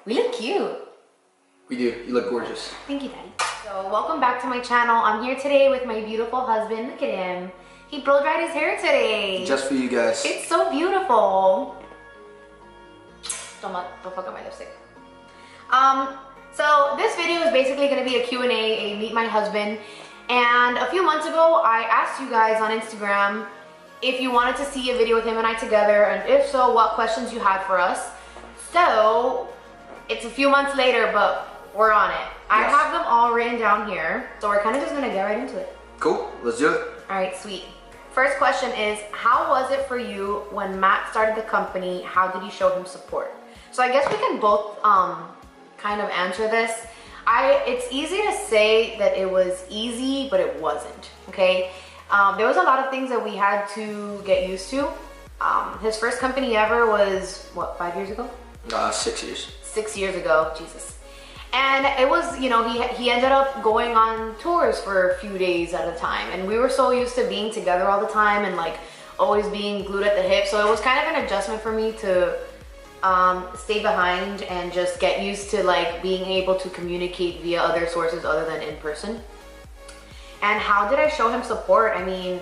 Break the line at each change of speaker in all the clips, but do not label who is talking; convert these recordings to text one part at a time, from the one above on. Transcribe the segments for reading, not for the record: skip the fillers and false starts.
We look cute.
We do. You look gorgeous.
Thank you, Daddy. So welcome back to my channel. I'm here today with my beautiful husband. Look at him. He blow dried his hair today.
Just for you guys.
It's so beautiful. Don't fuck up my lipstick. So this video is basically going to be a Q&A, a meet my husband. And a few months ago, I asked you guys on Instagram if you wanted to see a video with him and I together, and if so, what questions you had for us. So it's a few months later, but we're on it. Yes. I have them all written down here, so we're kind of just gonna get right into it.
Cool, let's do it.
All right, sweet. First question is, how was it for you when Matt started the company? How did you show him support? So I guess we can both kind of answer this. It's easy to say that it was easy, but it wasn't, okay? There was a lot of things that we had to get used to. His first company ever was, what, 5 years ago?
6 years.
6 years ago, Jesus. And it was, you know, he ended up going on tours for a few days at a time. And we were so used to being together all the time and like always being glued at the hip. So it was kind of an adjustment for me to stay behind and just get used to like being able to communicate via other sources other than in person. And how did I show him support? I mean,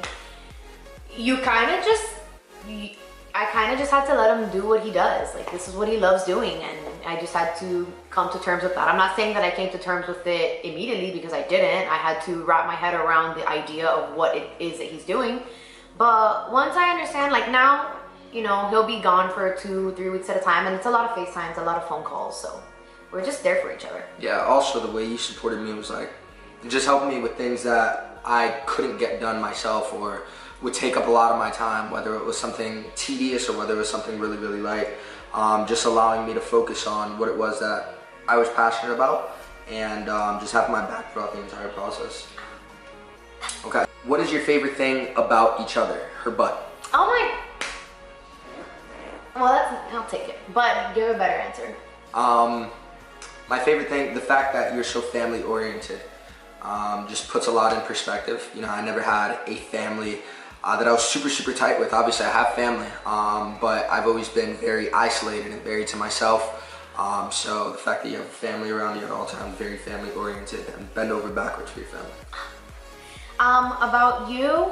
I kind of just had to let him do what he does. Like, this is what he loves doing, and I just had to come to terms with that. I'm not saying that I came to terms with it immediately, because I didn't. I had to wrap my head around the idea of what it is that he's doing. But once I understand, like now, you know, he'll be gone for 2-3 weeks at a time, and it's a lot of FaceTimes, a lot of phone calls, so we're just there for each other. Yeah,
also the way you supported me was like, just helping me with things that I couldn't get done myself or would take up a lot of my time, whether it was something tedious or whether it was something really, really light. Just allowing me to focus on what it was that I was passionate about, and just having my back throughout the entire process. Okay, what is your favorite thing about each other? Her butt.
Oh my, well, I'll take it, but give a better answer.
My favorite thing, the fact that you're so family oriented, just puts a lot in perspective. You know, I never had a family that I was super, super tight with. Obviously I have family, but I've always been very isolated and very to myself. So the fact that you have family around you at all times, very family oriented, and bend over backwards for your family.
About you,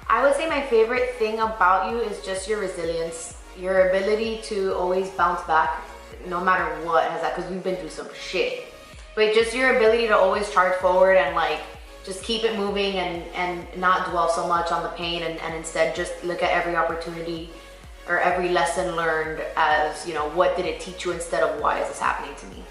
I would say my favorite thing about you is just your resilience, your ability to always bounce back no matter what has that, because we've been through some shit. But just your ability to always charge forward and like just keep it moving and not dwell so much on the pain, and instead just look at every opportunity or every lesson learned as, you know, what did it teach you instead of why is this happening to me.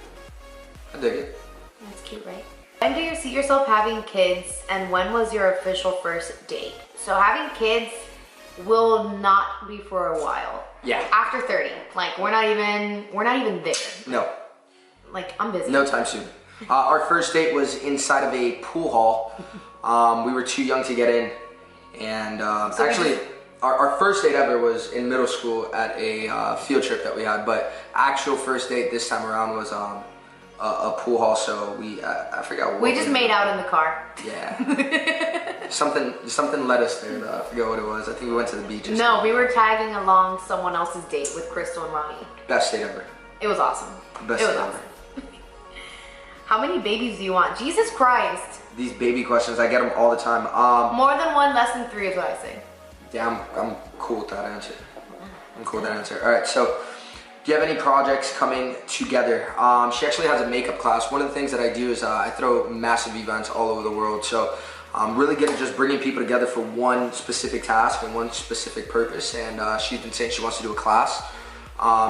I dig it.
That's cute, right? When do you see yourself having kids, and when was your official first date? So having kids will not be for a while.
Yeah.
After 30. Like we're not even there.
No.
Like, I'm busy.
No time soon. Our first date was inside of a pool hall. We were too young to get in, and so actually our first date ever was in middle school at a field trip that we had, but actual first date this time around was a pool hall. So I forgot what
we just made out in the car.
Yeah. something led us there though. I forgot what it was. I think we went to the beach.
No, we were tagging along someone else's date with Crystal and Ronnie.
Best date ever.
It was awesome.
Best date ever.
How many babies do you want? Jesus Christ.
These baby questions, I get them all the time.
More than one, less than 3 is what I say.
Yeah, I'm cool with that answer. I'm cool with that answer. All right, so do you have any projects coming together? She actually has a makeup class. One of the things that I do is I throw massive events all over the world. So I'm really good at just bringing people together for one specific task and one specific purpose. And she's been saying she wants to do a class.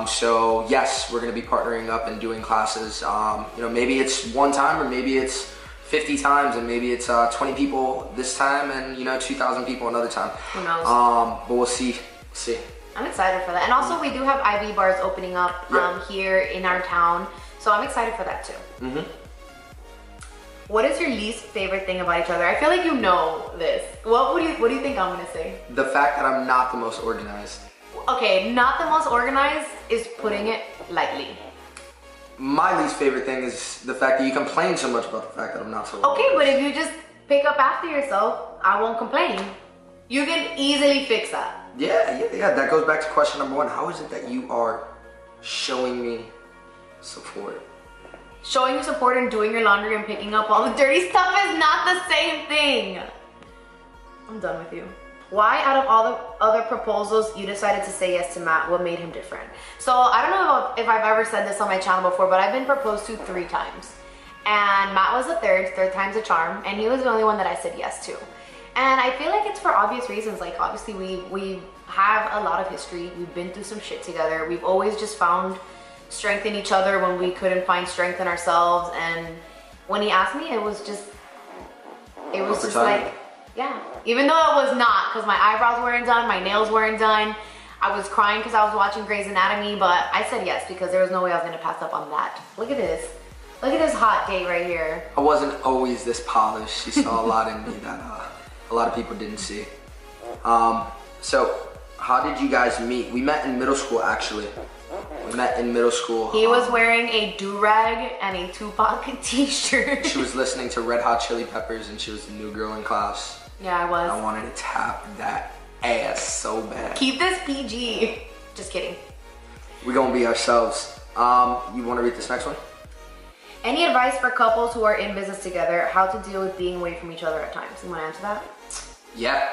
So yes, we're going to be partnering up and doing classes. You know, maybe it's one time, or maybe it's 50 times, and maybe it's 20 people this time, and you know, 2,000 people another time.
Who knows?
But we'll see.
I'm excited for that. And also we do have IV bars opening up here in our town. So I'm excited for that too. Mm-hmm. What is your least favorite thing about each other? I feel like you know this. What do you think I'm going to say?
The fact that I'm not the most organized.
Okay, not the most organized is putting it lightly.
My least favorite thing is the fact that you complain so much about the fact that I'm not so organized.
Okay, but if you just pick up after yourself, I won't complain. You can easily fix that.
Yeah. That goes back to question number 1. How is it that you are showing me Support.
Showing you support and doing your laundry and picking up all the dirty stuff is not the same thing. I'm done with you. Why, out of all the other proposals, you decided to say yes to Matt? What made him different? So I don't know if I've ever said this on my channel before, but I've been proposed to 3 times. And Matt was the third time's a charm, and he was the only one that I said yes to. And I feel like it's for obvious reasons. Like, obviously we have a lot of history. We've been through some shit together. We've always just found strength in each other when we couldn't find strength in ourselves. And when he asked me, it was just like, yeah. Even though it was not, because my eyebrows weren't done, my nails weren't done. I was crying because I was watching Grey's Anatomy, but I said yes because there was no way I was gonna pass up on that. Look at this. Look at this hot date right here.
I wasn't always this polished. She saw a lot in me that a lot of people didn't see. So how did you guys meet? We met in middle school, actually. We met in middle school.
He was wearing a do-rag and a Tupac t-shirt.
She was listening to Red Hot Chili Peppers and she was the new girl in class.
Yeah, I was.
I wanted to tap that ass so bad.
Keep this PG. Just kidding.
We're gonna be ourselves. You wanna read this next one?
Any advice for couples who are in business together, how to deal with being away from each other at times? You wanna answer that?
Yeah.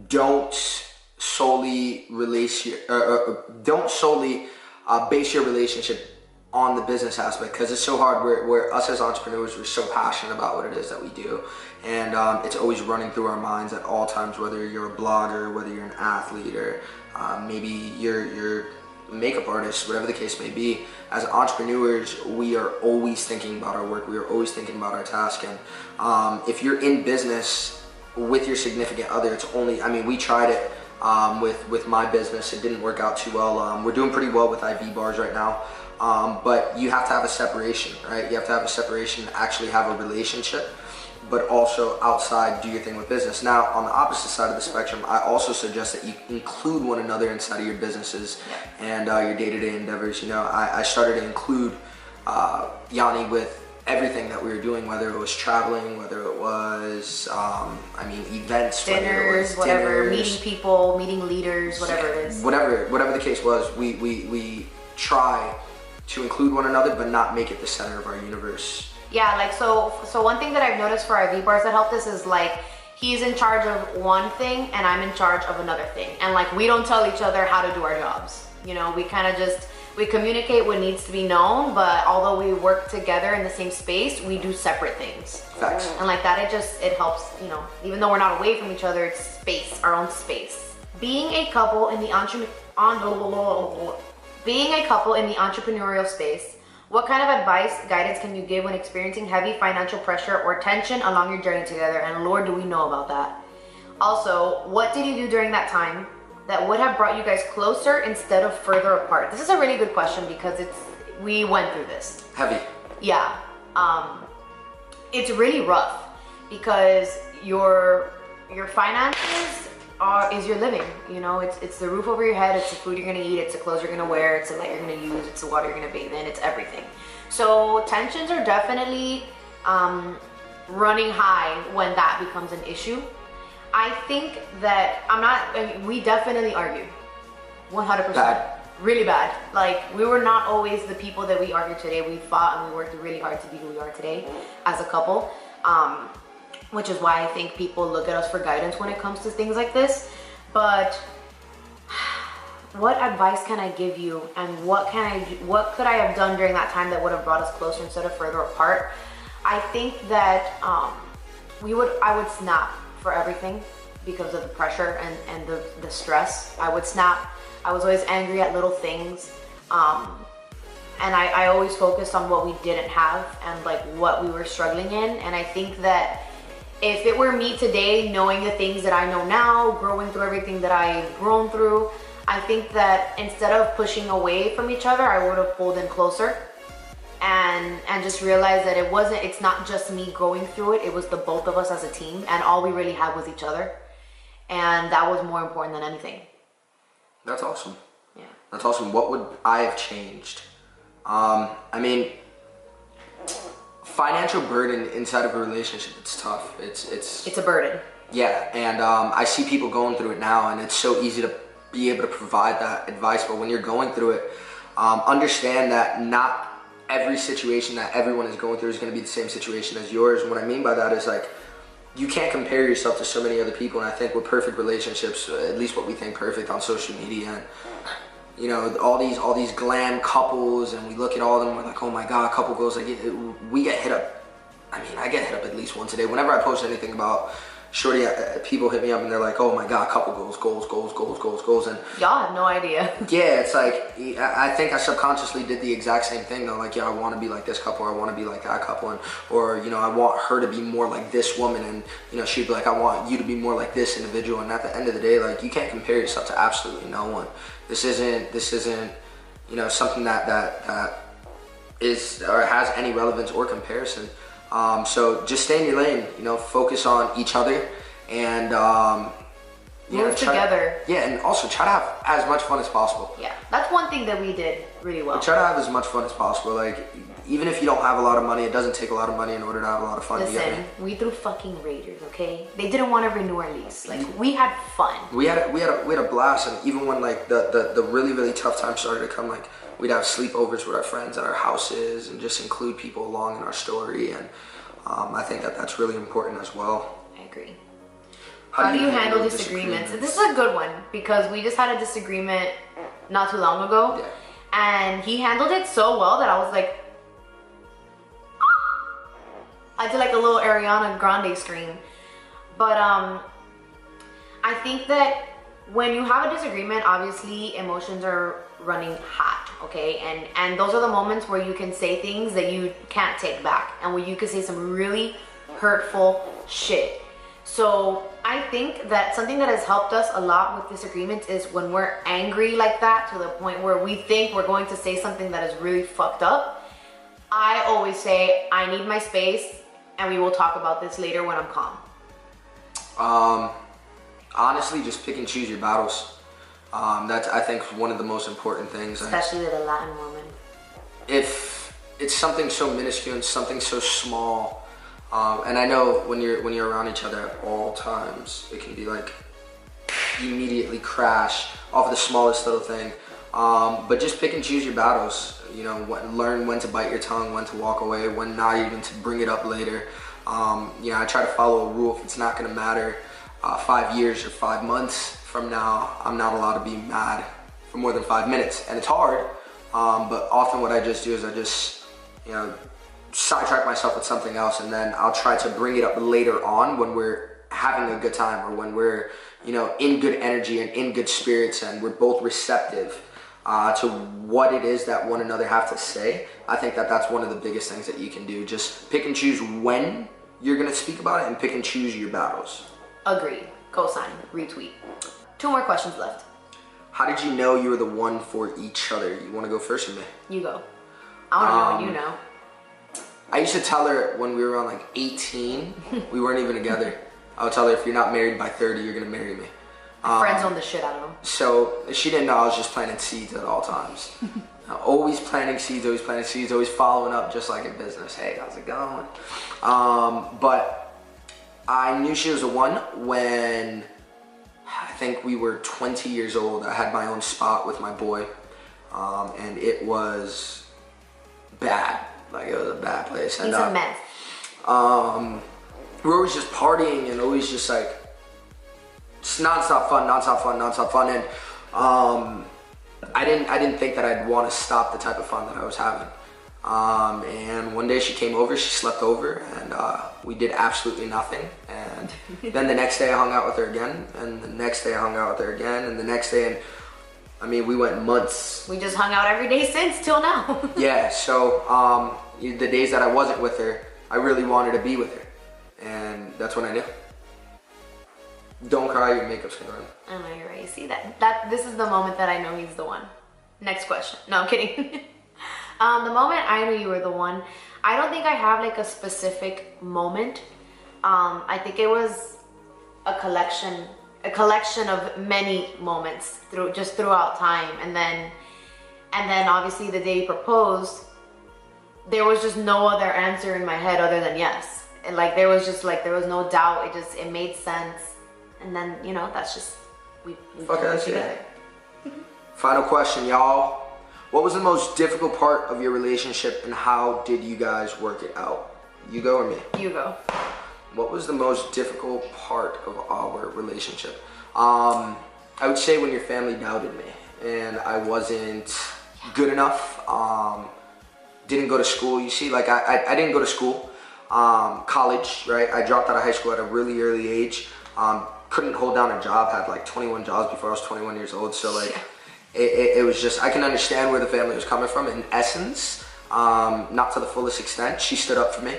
Don't solely base your relationship on the business aspect, because it's so hard. We're us as entrepreneurs, we're so passionate about what it is that we do, and it's always running through our minds at all times, whether you're a blogger, whether you're an athlete, or maybe you're a makeup artist, whatever the case may be. As entrepreneurs, we are always thinking about our work, we are always thinking about our task. And if you're in business with your significant other, it's only, I mean, we tried it with my business. It didn't work out too well. We're doing pretty well with IV bars right now. But you have to have a separation, right? You have to have a separation, actually have a relationship, but also outside do your thing with business. Now, on the opposite side of the spectrum, I also suggest that you include one another inside of your businesses and your day-to-day endeavors. You know, I started to include Yanni with everything that we were doing, whether it was traveling, whether it was, events,
dinners, whatever, meeting people, meeting leaders, whatever it is.
Whatever the case was, we try to include one another, but not make it the center of our universe.
Yeah, like, so one thing that I've noticed for IV bars that helped us is, like, he's in charge of one thing and I'm in charge of another thing. And, like, we don't tell each other how to do our jobs. You know, we kind of we communicate what needs to be known, but although we work together in the same space, we do separate things.
Facts.
And like that, it helps, you know, even though we're not away from each other, it's space, our own space. Being a couple in the entrepreneurial space, what kind of advice, guidance can you give when experiencing heavy financial pressure or tension along your journey together? And Lord, do we know about that. Also, what did you do during that time that would have brought you guys closer instead of further apart? This is a really good question because we went through this.
Heavy.
Yeah. It's really rough because your finances is your living. You know, it's the roof over your head, it's the food you're gonna eat, it's the clothes you're gonna wear, it's the light you're gonna use, it's the water you're gonna bathe in, it's everything. So tensions are definitely running high when that becomes an issue. I think that we definitely argue 100%.
Bad.
Really bad. Like, we were not always the people that we are here today. We fought and we worked really hard to be who we are today as a couple. Which is why I think people look at us for guidance when it comes to things like this. But what advice can I give you, and what could I have done during that time that would have brought us closer instead of further apart? I think that I would snap for everything because of the pressure and the stress. I would snap. I was always angry at little things. And I always focused on what we didn't have and like what we were struggling in. And I think that if it were me today, knowing the things that I know now, growing through everything that I've grown through, I think that instead of pushing away from each other, I would have pulled in closer and just realized that it's not just me going through it, it was the both of us as a team, and all we really had was each other. And that was more important than anything.
That's awesome.
Yeah.
That's awesome. What would I have changed? Financial burden inside of a relationship, it's tough. It's
a burden.
Yeah, and I see people going through it now, and it's so easy to be able to provide that advice, but when you're going through it, Understand that not every situation that everyone is going through is going to be the same situation as yours. And what I mean by that is like, you can't compare yourself to so many other people. And I think with perfect relationships, at least what we think perfect on social media, and you know, all these glam couples, and we look at all of them, we're like, oh my God, couple goals. Like we get hit up. I mean, I get hit up at least once a day. Whenever I post anything about shorty, people hit me up and they're like, oh my God, couple goals. And
y'all have no idea.
Yeah, it's like, I think I subconsciously did the exact same thing though. Like, yeah, I want to be like this couple, or I want to be like that couple, and, or, you know, I want her to be more like this woman, and, you know, she'd be like, I want you to be more like this individual. And at the end of the day, like, you can't compare yourself to absolutely no one. This isn't, you know, something that is, or has any relevance or comparison. So just stay in your lane, you know, focus on each other, and
move together.
And also try to have as much fun as possible.
Yeah, that's one thing that we did really well.
Try to have as much fun as possible. Like, even if you don't have a lot of money, it doesn't take a lot of money in order to have a lot of fun.
Listen, we threw fucking Raiders, okay? They didn't want to renew our lease. Like, we had fun.
We had a blast, and even when like the really, really tough times started to come, like, we'd have sleepovers with our friends at our houses and just include people along in our story. And I think that's really important as well.
I agree. How do you handle disagreements? This is a good one, because we just had a disagreement not too long ago.
Yeah.
And he handled it so well that I was like, I did like a little Ariana Grande scream. But I think that when you have a disagreement, obviously emotions are running hot, okay? And those are the moments where you can say things that you can't take back, and where you can say some really hurtful shit. So I think that something that has helped us a lot with disagreements is when we're angry like that, to the point where we think we're going to say something that is really fucked up, I always say, I need my space, and we will talk about this later when I'm calm.
Honestly, just pick and choose your battles. That's, I think, one of the most important things.
Especially with a Latin woman.
If it's something so minuscule and something so small, and I know when you're around each other at all times, it can be like you immediately crash off of the smallest little thing. But just pick and choose your battles. You know, learn when to bite your tongue, when to walk away, when not even to bring it up later. You know, I try to follow a rule. If it's not going to matter 5 years or 5 months from now, I'm not allowed to be mad for more than 5 minutes. And it's hard, but often what I just do is I just, you know, sidetrack myself with something else, and then I'll try to bring it up later on when we're having a good time, or when we're, you know, in good energy and in good spirits, and we're both receptive to what it is that one another have to say. I think that's one of the biggest things that you can do. Just pick and choose when you're gonna speak about it, and pick and choose your battles.
Agreed. Cosign. Retweet. 2 more questions left.
How did you know you were the one for each other? You want to go first or me?
You go. I want to know when you know.
I used to tell her when we were around like 18, we weren't even together. I would tell her, if you're not married by 30, you're gonna marry me.
Friends own the shit out of them.
So she didn't know I was just planting seeds at all times. Always planting seeds, always following up, just like in business. Hey, how's it going? But I knew she was the one when I think we were 20 years old. I had my own spot with my boy, and it was bad. Like, it was a bad place.
He's a mess.
We were always just partying, and always just like, just nonstop fun. And I didn't think that I'd want to stop the type of fun that I was having. And one day she came over, she slept over, and we did absolutely nothing. And then the next day I hung out with her again, and the next day I hung out with her again, and the next day, and I mean, we went months.
We just hung out every day since till now.
Yeah, so the days that I wasn't with her, I really wanted to be with her. And that's when I knew. Don't cry, your makeup's gonna run.
I know, you're right. See this is the moment that I know he's the one. Next question. No, I'm kidding. The moment I knew you were the one, I don't think I have like a specific moment. I think it was a collection of many moments throughout time, and then obviously the day you proposed, there was just no other answer in my head other than yes. And like there was no doubt. It made sense. And then, you know, that's just we put it together.
Final question, y'all. What was the most difficult part of your relationship and how did you guys work it out? You go or me?
You go.
What was the most difficult part of our relationship? I would say when your family doubted me and I wasn't good enough. Didn't go to school. You see, like I didn't go to school. College, right? I dropped out of high school at a really early age. Couldn't hold down a job. Had like 21 jobs before I was 21 years old. So like, it was just, I can understand where the family was coming from. In essence, not to the fullest extent. She stood up for me,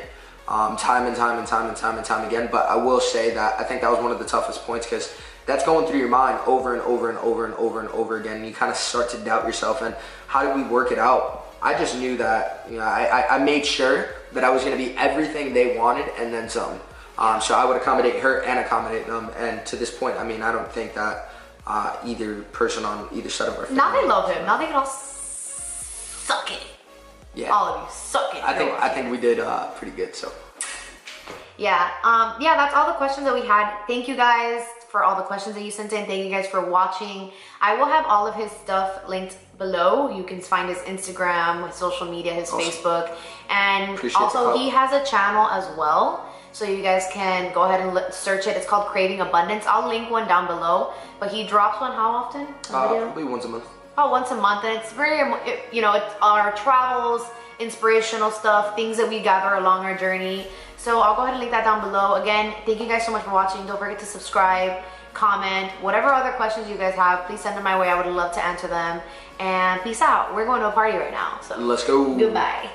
time and time again. But I will say that I think that was one of the toughest points because that's going through your mind over and over again. And you kind of start to doubt yourself. And how did we work it out? I just knew that, you know, I made sure that I was going to be everything they wanted and then some. So I would accommodate her and accommodate them. And to this point, I mean, I don't think that either person on either side of our family.
Now they love him. Now they can all suck it.
Yeah.
All of you, suck it.
I think we did pretty good, so.
Yeah, yeah, that's all the questions that we had. Thank you guys for all the questions that you sent in. Thank you guys for watching. I will have all of his stuff linked below. You can find his Instagram, his social media, his Facebook. And also he has a channel as well. So you guys can go ahead and search it. It's called Creating Abundance. I'll link one down below. But he drops one how often?
Probably once a month.
Oh, once a month. And it's very, you know, it's our travels, inspirational stuff, things that we gather along our journey. So I'll go ahead and link that down below. Again, thank you guys so much for watching. Don't forget to subscribe, comment, whatever other questions you guys have, please send them my way. I would love to answer them. And peace out. We're going to a party right now. So
let's go.
Goodbye.